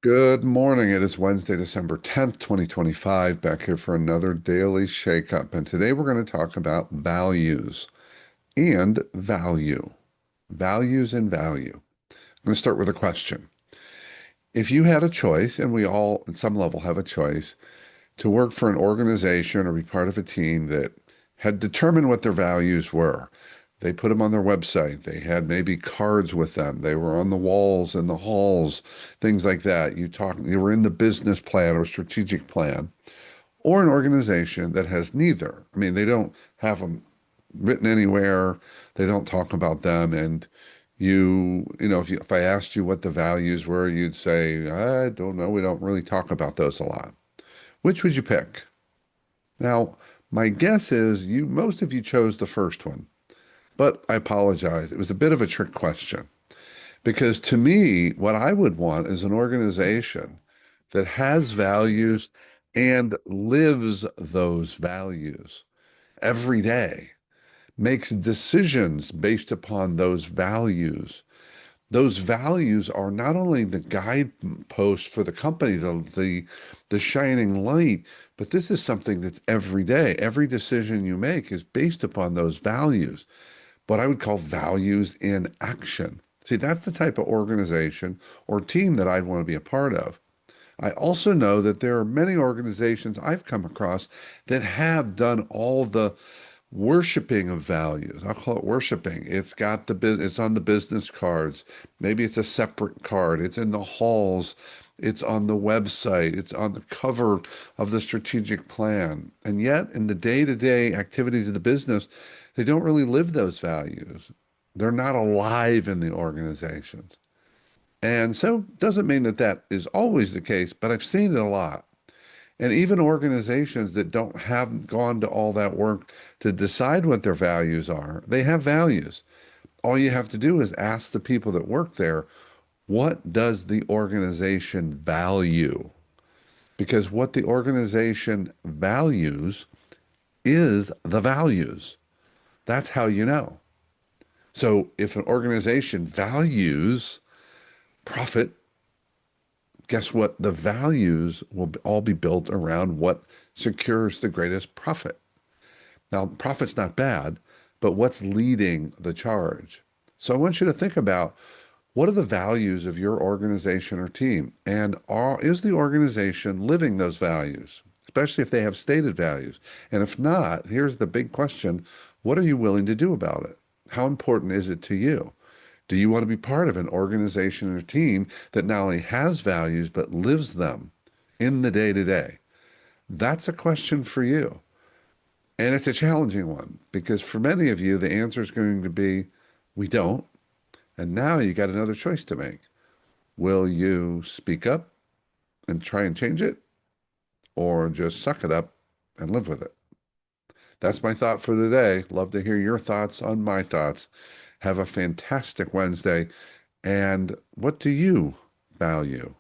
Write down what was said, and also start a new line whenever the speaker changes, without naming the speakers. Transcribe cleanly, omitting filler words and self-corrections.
Good morning. It is Wednesday, December 10th, 2025, back here for another daily shakeup. And today we're going to talk about values and value. Values and value. I'm going to start with a question. If you had a choice, and we all at some level have a choice, to work for an organization or be part of a team that had determined what their values were. They put them on their website. They had maybe cards with them. They were on the walls in the halls, things like that. You were in the business plan or strategic plan, or an organization that has neither. I mean, they don't have them written anywhere. They don't talk about them. And if I asked you what the values were, you'd say, I don't know. We don't really talk about those a lot. Which would you pick? Now, my guess is most of you chose the first one, but I apologize. It was a bit of a trick question because to me, what I would want is an organization that has values and lives those values every day, makes decisions based upon those values. Those values are not only the guidepost for the company, the shining light, but this is something that's every day. Every decision you make is based upon those values, what I would call values in action. See, that's the type of organization or team that I'd want to be a part of. I also know that there are many organizations I've come across that have done all the worshiping of values. I'll call it worshiping. It's on the business cards. Maybe it's a separate card. It's in the halls. It's on the website. It's on the cover of the strategic plan. And yet, in the day-to-day activities of the business, they don't really live those values. They're not alive in the organizations. And so doesn't mean that that is always the case, but I've seen it a lot. And even organizations that haven't gone to all that work to decide what their values are, they have values. All you have to do is ask the people that work there, what does the organization value? Because what the organization values is the values. That's how you know. So if an organization values profit, guess what? The values will all be built around what secures the greatest profit. Now, profit's not bad, but what's leading the charge? So I want you to think about what are the values of your organization or team? And is the organization living those values, especially if they have stated values? And if not, here's the big question. What are you willing to do about it? How important is it to you? Do you want to be part of an organization or team that not only has values, but lives them in the day-to-day? That's a question for you. And it's a challenging one because for many of you, the answer is going to be, we don't. And now you got another choice to make. Will you speak up and try and change it or just suck it up and live with it? That's my thought for the day. Love to hear your thoughts on my thoughts. Have a fantastic Wednesday. And what do you value?